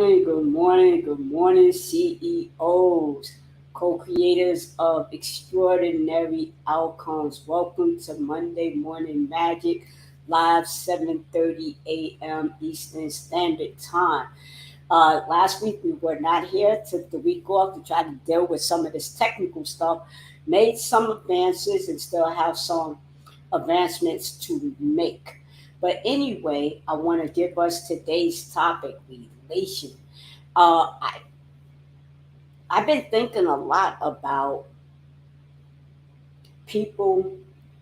good morning, CEOs, co creators of extraordinary outcomes. Welcome to Monday Morning Magic, live 7:30 a.m. Eastern Standard Time. Last week we were not here, took the week off to try to deal with some of this technical stuff, made some advances, and still have some advancements to make. But anyway, I want to give us today's topic, relation. Uh, I, I've been thinking a lot about people,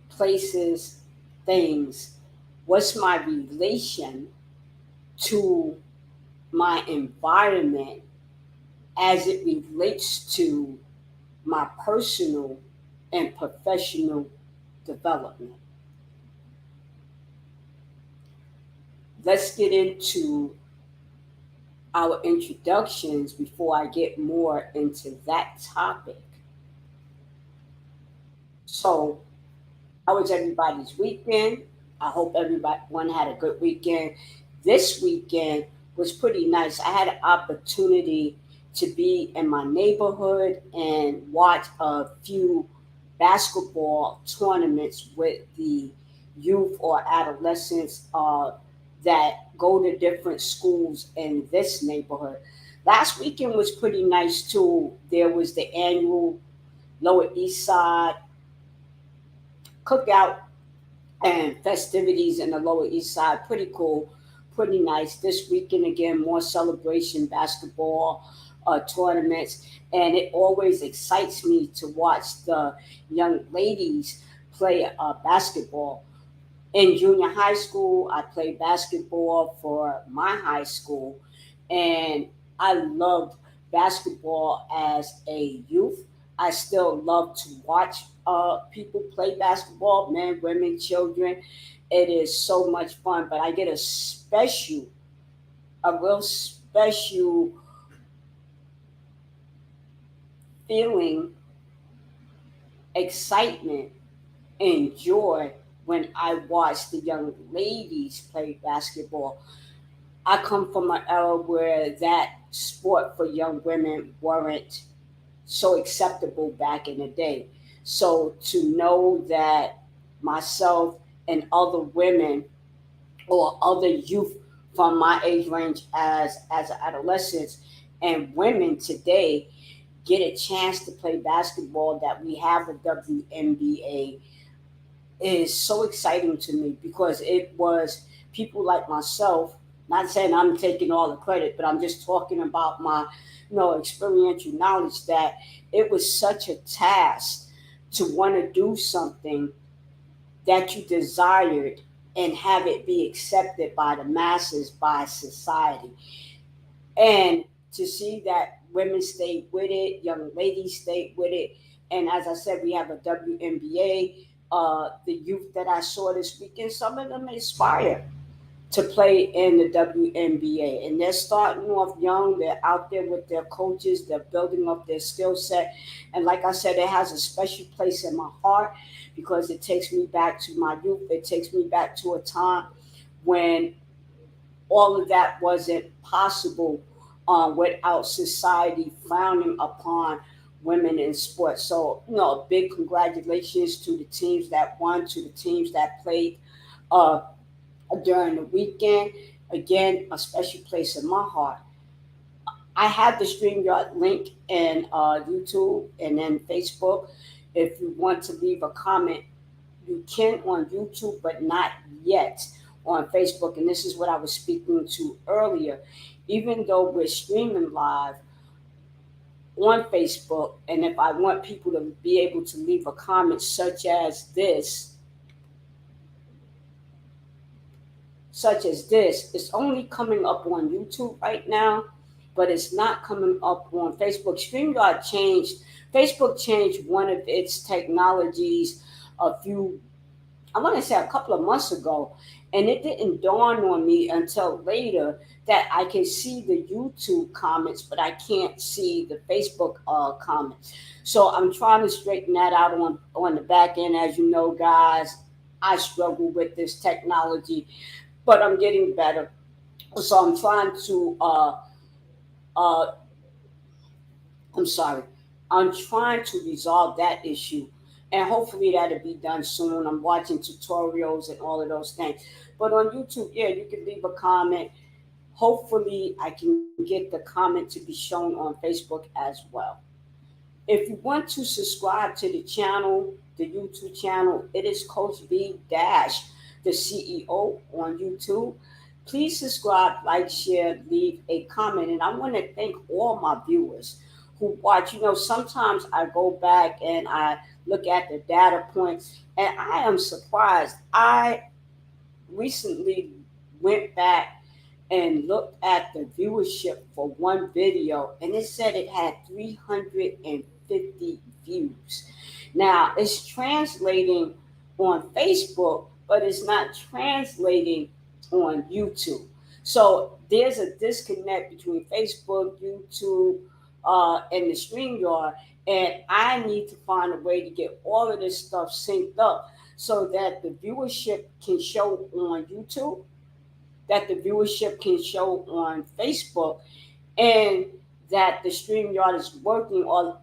places, things. What's my relation to my environment as it relates to my personal and professional development? Let's get into our introductions before I get more into that topic. So, how was everybody's weekend? I hope everyone had a good weekend. This weekend was pretty nice. I had an opportunity to be in my neighborhood and watch a few basketball tournaments with the youth or adolescents that go to different schools in this neighborhood. Last weekend was pretty nice too. There was the annual Lower East Side cookout and festivities in the Lower East Side. Pretty cool, pretty nice. This weekend again, more celebration basketball tournaments, and it always excites me to watch the young ladies play basketball. In junior high school, I played basketball for my high school, and I loved basketball as a youth. I still love to watch people play basketball, men, women, children. It is so much fun, but I get a real special feeling, excitement, and joy when I watch the young ladies play basketball. I come from an era where that sport for young women weren't so acceptable back in the day. So to know that myself and other women or other youth from my age range as adolescents and women today get a chance to play basketball, that we have a WNBA, is so exciting to me because it was people like myself, not saying I'm taking all the credit, but I'm just talking about my experiential knowledge, that it was such a task to want to do something that you desired and have it be accepted by the masses, by society. And to see that women stayed with it, young ladies stayed with it. And as I said, we have a WNBA. The youth that I saw this weekend, some of them aspire to play in the WNBA. And they're starting off young. They're out there with their coaches. They're building up their skill set. And like I said, it has a special place in my heart because it takes me back to my youth. It takes me back to a time when all of that wasn't possible without society frowning upon women in sports. So, big congratulations to the teams that won, to the teams that played uh, during the weekend. Again, a special place in my heart. I have the StreamYard link in YouTube and then Facebook. If you want to leave a comment, you can on YouTube, but not yet on Facebook. And this is what I was speaking to earlier. Even though we're streaming live on Facebook, and if I want people to be able to leave a comment such as this, it's only coming up on YouTube right now, but it's not coming up on Facebook. Facebook changed one of its technologies I want to say a couple of months ago, and it didn't dawn on me until later that I can see the YouTube comments, but I can't see the Facebook comments. So I'm trying to straighten that out on the back end. As you know, guys, I struggle with this technology, but I'm getting better. So I'm trying to Uh, I'm sorry. I'm trying to resolve that issue, and hopefully that'll be done soon. I'm watching tutorials and all of those things. But on YouTube, yeah, you can leave a comment. Hopefully, I can get the comment to be shown on Facebook as well. If you want to subscribe to the channel, the YouTube channel, it is Coach B Dash, the CEO on YouTube. Please subscribe, like, share, leave a comment. And I want to thank all my viewers who watch. Sometimes I go back and I look at the data points, and I am surprised. I recently went back and looked at the viewership for one video, and it said it had 350 views. Now, it's translating on Facebook, but it's not translating on YouTube. So there's a disconnect between Facebook, YouTube, and the StreamYard, and I need to find a way to get all of this stuff synced up so that the viewership can show on YouTube, that the viewership can show on Facebook, and that the StreamYard is working, or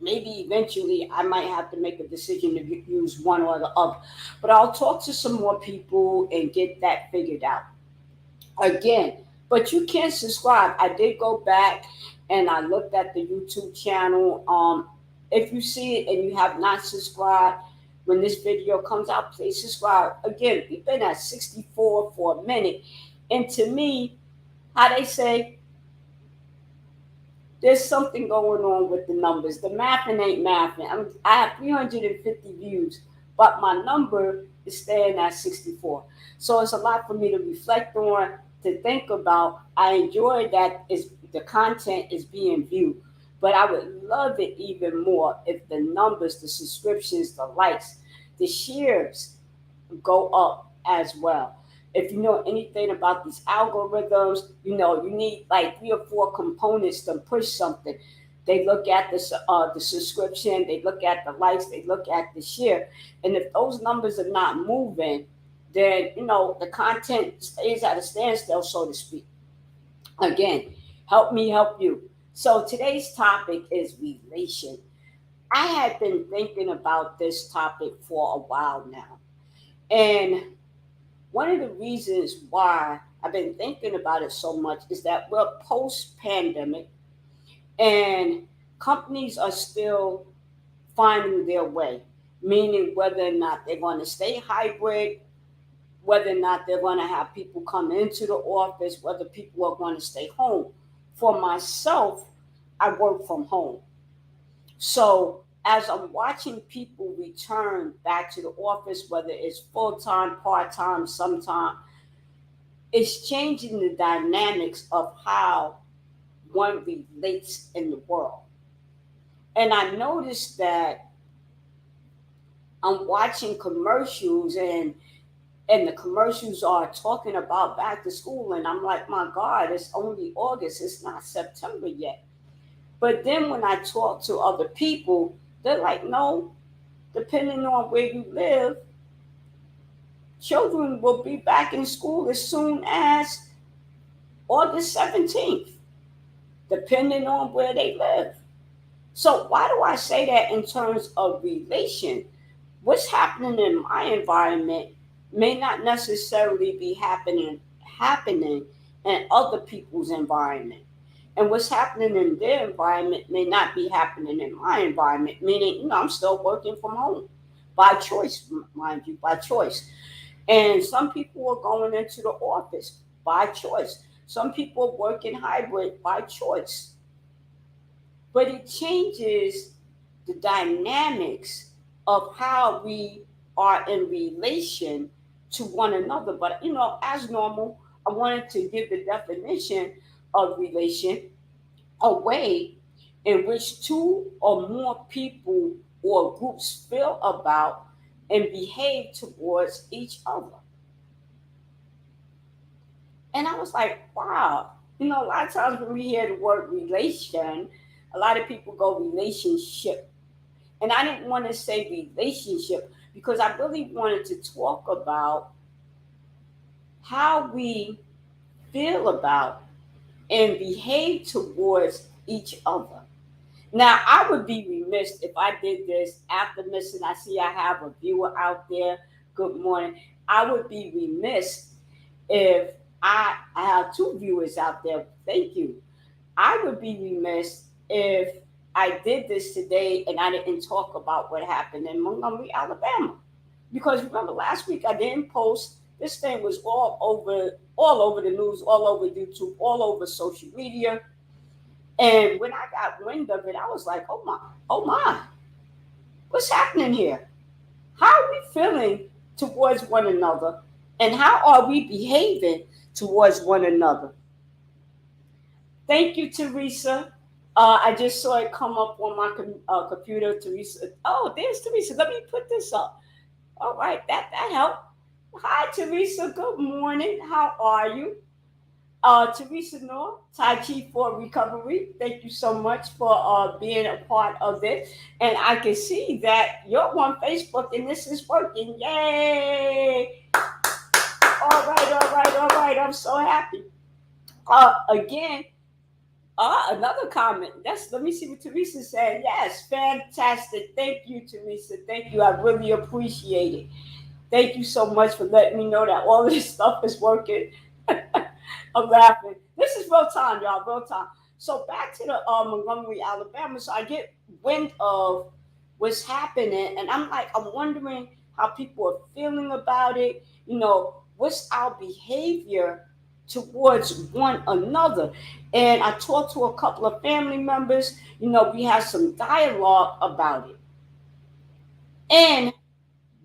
maybe eventually I might have to make a decision to use one or the other. But I'll talk to some more people and get that figured out again. But you can subscribe. I did go back and I looked at the YouTube channel. If you see it and you have not subscribed, when this video comes out, please subscribe. Again, we've been at 64 for a minute. And to me, how they say, there's something going on with the numbers. The mathing ain't mathing. I have 350 views, but my number is staying at 64. So it's a lot for me to reflect on, to think about. I enjoy that the content is being viewed, but I would love it even more if the numbers, the subscriptions, the likes, the shares go up as well. If you know anything about these algorithms, you need like 3 or 4 components to push something. They look at the subscription, they look at the likes, they look at the share, and if those numbers are not moving, then the content stays at a standstill, so to speak. Again, help me help you. So today's topic is relation. I had been thinking about this topic for a while now, and one of the reasons why I've been thinking about it so much is that we're post pandemic, and companies are still finding their way, meaning whether or not they're going to stay hybrid, whether or not they're going to have people come into the office, whether people are going to stay home. For myself, I work from home. So as I'm watching people return back to the office, whether it's full time, part time, sometime, it's changing the dynamics of how one relates in the world. And I noticed that I'm watching commercials, and the commercials are talking about back to school, and I'm like, my God, it's only August, it's not September yet. But then when I talk to other people, they're like, no, depending on where you live, children will be back in school as soon as August 17th, depending on where they live. So why do I say that in terms of relation? What's happening in my environment may not necessarily be happening in other people's environment. And what's happening in their environment may not be happening in my environment, meaning, I'm still working from home by choice, mind you, by choice. And some people are going into the office by choice. Some people are working hybrid by choice. But it changes the dynamics of how we are in relation to one another. But, as normal, I wanted to give the definition of relation, a way in which two or more people or groups feel about and behave towards each other. And I was like, wow. A lot of times when we hear the word relation, a lot of people go relationship. And I didn't want to say relationship because I really wanted to talk about how we feel about and behave towards each other. Now, I would be remiss if I did this after missing. I see I have a viewer out there. Good morning. I would be remiss if I have two viewers out there. Thank you. I would be remiss if I did this today and I didn't talk about what happened in Montgomery, Alabama. Because remember last week I didn't post. This thing was all over the news, all over YouTube, all over social media. And when I got wind of it, I was like, oh my, what's happening here? How are we feeling towards one another? And how are we behaving towards one another? Thank you, Teresa. I just saw it come up on my computer, Teresa. Oh, there's Teresa. Let me put this up. All right, that helped. Hi, Teresa. Good morning. How are you? Teresa Noor, Tai Chi for Recovery. Thank you so much for being a part of this. And I can see that you're on Facebook and this is working. Yay! All right. I'm so happy. Again, another comment. Let me see what Teresa said. Yes, fantastic. Thank you, Teresa. Thank you. I really appreciate it. Thank you so much for letting me know that all of this stuff is working. I'm laughing. This is real time, y'all. Real time. So back to the Montgomery, Alabama. So I get wind of what's happening, and I'm wondering how people are feeling about it. What's our behavior towards one another? And I talked to a couple of family members. We had some dialogue about it. And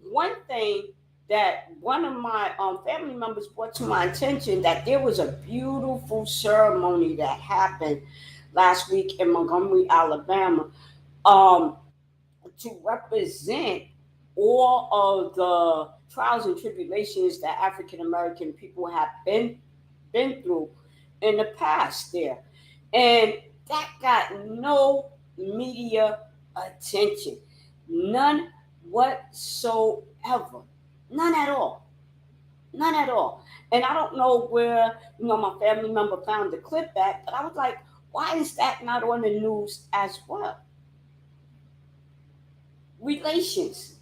one thing that one of my family members brought to my attention, that there was a beautiful ceremony that happened last week in Montgomery, Alabama, to represent all of the trials and tribulations that African American people have been through in the past there. And that got no media attention. None whatsoever. None at all. None at all. And I don't know where, my family member found the clip at, but I was like, why is that not on the news as well? Relations.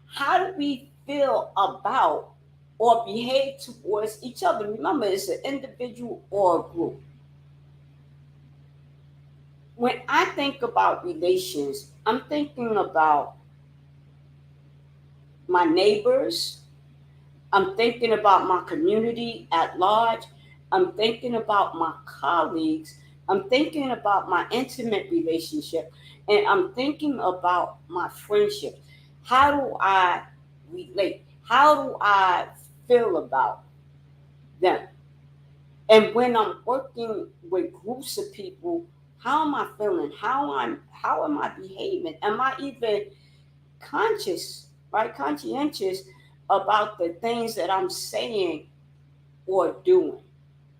How do we feel about or behave towards each other? Remember, it's an individual or a group. When I think about relations, I'm thinking about my neighbors. I'm thinking about my community at large. I'm thinking about my colleagues. I'm thinking about my intimate relationship. And I'm thinking about my friendships. How do I relate? How do I feel about them? And when I'm working with groups of people, how am I feeling? How am I behaving? Am I even conscious, right? Conscientious about the things that I'm saying or doing?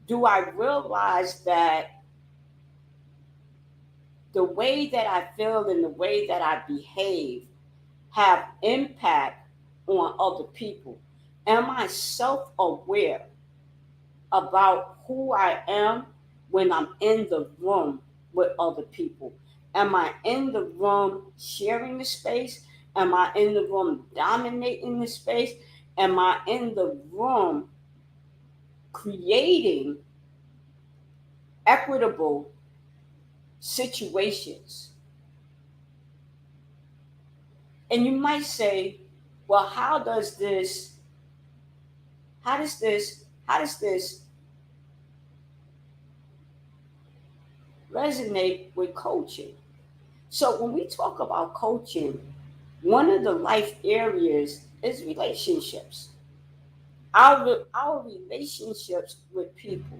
Do I realize that the way that I feel and the way that I behave have impact on other people? Am I self-aware about who I am when I'm in the room with other people? Am I in the room sharing the space? Am I in the room dominating the space? Am I in the room creating equitable situations? And you might say, well, how does this resonate with coaching? So when we talk about coaching, one of the life areas is relationships. Our relationships with people,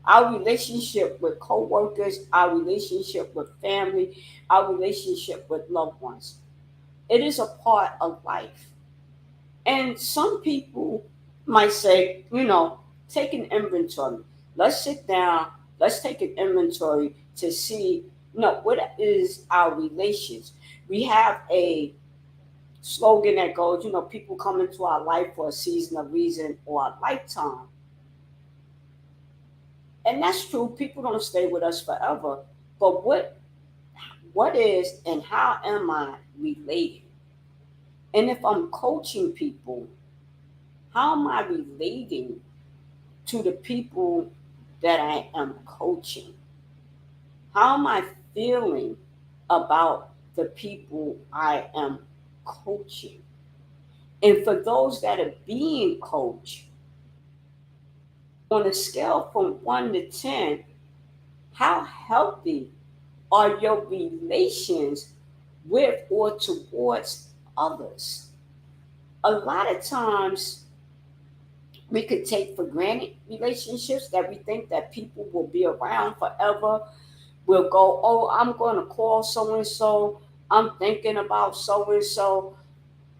our relationship with coworkers, our relationship with family, our relationship with loved ones. It is a part of life. And some people might say, take an inventory. Let's sit down, let's take an inventory to see, what is our relations. We have a slogan that goes, people come into our life for a season, a reason, or a lifetime. And that's true. People don't stay with us forever. But what is and how am I relating? And if I'm coaching people, how am I relating to the people that I am coaching? How am I feeling about the people I am coaching? And for those that are being coached, on a scale from 1 to 10, how healthy are your relations with or towards others? A lot of times we could take for granted relationships that we think that people will be around forever. We'll go, oh, I'm going to call so and so. I'm thinking about so and so.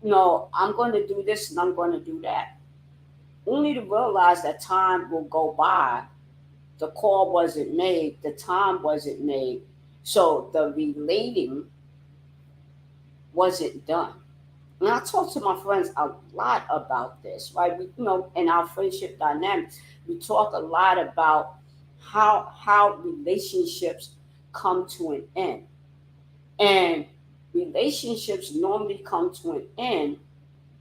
No, I'm going to do this and I'm going to do that. Only to realize that time will go by. The call wasn't made, the time wasn't made. So the relating wasn't done. And I talk to my friends a lot about this, right? In our friendship dynamics, we talk a lot about how relationships come to an end. And relationships normally come to an end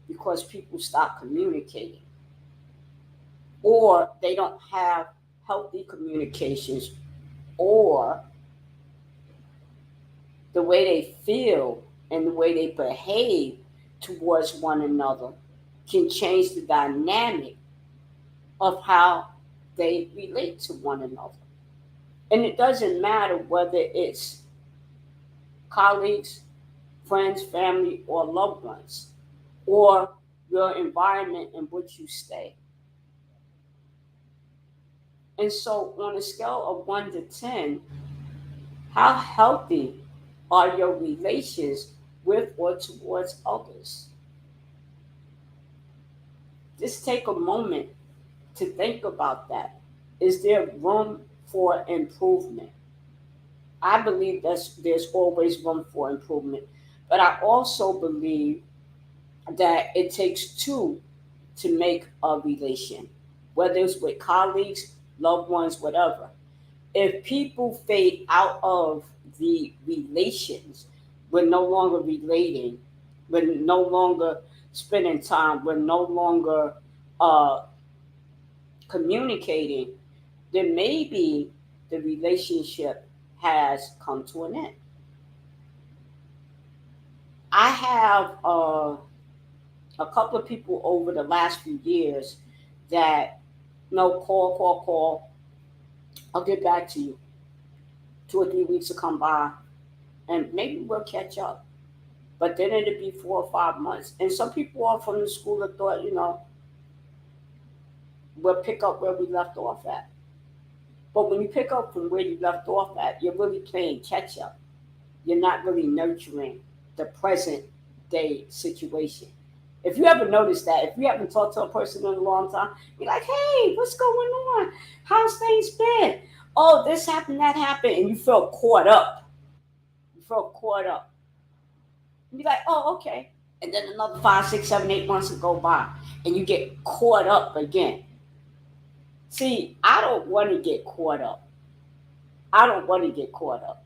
because people stop communicating or they don't have healthy communications or the way they feel and the way they behave towards one another can change the dynamic of how they relate to one another. And it doesn't matter whether it's colleagues, friends, family, or loved ones, or your environment in which you stay. And so, on a scale of 1 to 10, how healthy are your relations with or towards others? Just take a moment to think about that. Is there room for improvement? I believe there's always room for improvement, but I also believe that it takes two to make a relation, whether it's with colleagues, loved ones, whatever. If people fade out of the relations, we're no longer relating, we're no longer spending time, we're no longer uh, communicating, then maybe the relationship has come to an end. I have a couple of people over the last few years that call. I'll get back to you. 2 or 3 weeks will come by, and maybe we'll catch up. But then it'll be 4 or 5 months. And some people are from the school of thought, we'll pick up where we left off at. But when you pick up from where you left off at, you're really playing catch up. You're not really nurturing the present day situation. If you ever notice that, if you haven't talked to a person in a long time, you're like, hey, what's going on? How's things been? Oh, this happened, that happened. And you feel caught up. You feel caught up. And you're like, oh, okay. And then another 5, 6, 7, 8 months will go by and you get caught up again. See, I don't want to get caught up. I don't want to get caught up.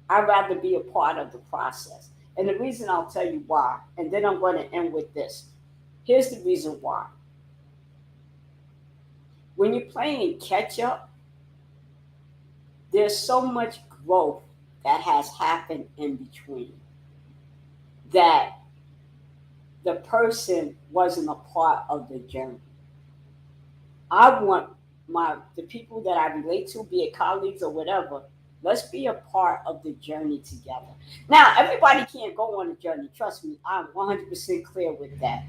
I'd rather be a part of the process. And the reason I'll tell you why, and then I'm going to end with this. Here's the reason why. When you're playing catch up, there's so much growth that has happened in between that the person wasn't a part of the journey. I want the people that I relate to, be it colleagues or whatever, let's be a part of the journey together. Now, everybody can't go on a journey. Trust me, I'm 100% clear with that.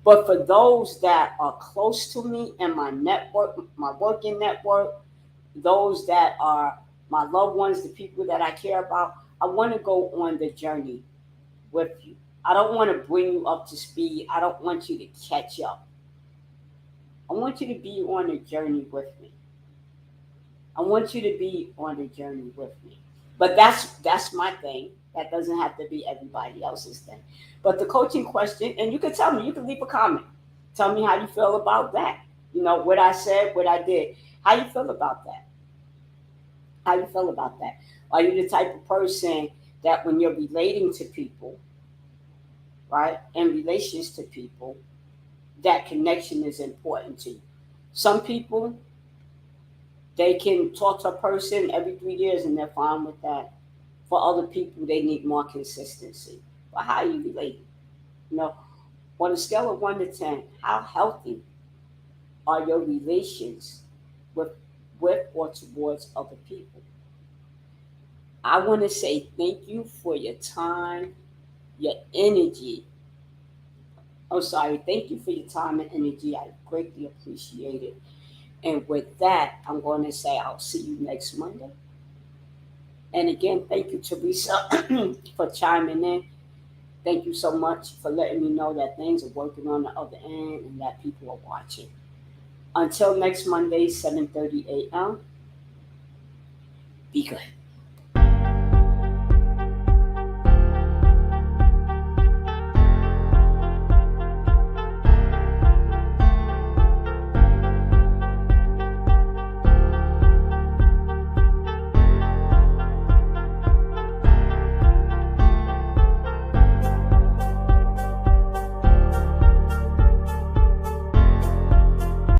But for those that are close to me and my network, my working network, those that are my loved ones, the people that I care about, I want to go on the journey with you. I don't want to bring you up to speed. I don't want you to catch up. I want you to be on a journey with me. I want you to be on a journey with me. But that's my thing. That doesn't have to be everybody else's thing. But the coaching question, and you can tell me, you can leave a comment. Tell me how you feel about that. What I said, what I did. How you feel about that? How you feel about that? Are you the type of person that when you're relating to people, right, and relations to people, that connection is important to you? Some people, they can talk to a person every 3 years and they're fine with that. For other people, they need more consistency. But how you relate? You know, on a scale of 1 to 10, how healthy are your relations with or towards other people? I want to say thank you for your time, your energy. Oh, sorry. Thank you for your time and energy. I greatly appreciate it. And with that, I'm going to say I'll see you next Monday. And again, thank you, Teresa, for chiming in. Thank you so much for letting me know that things are working on the other end and that people are watching. Until next Monday, 7:30 a.m., be good.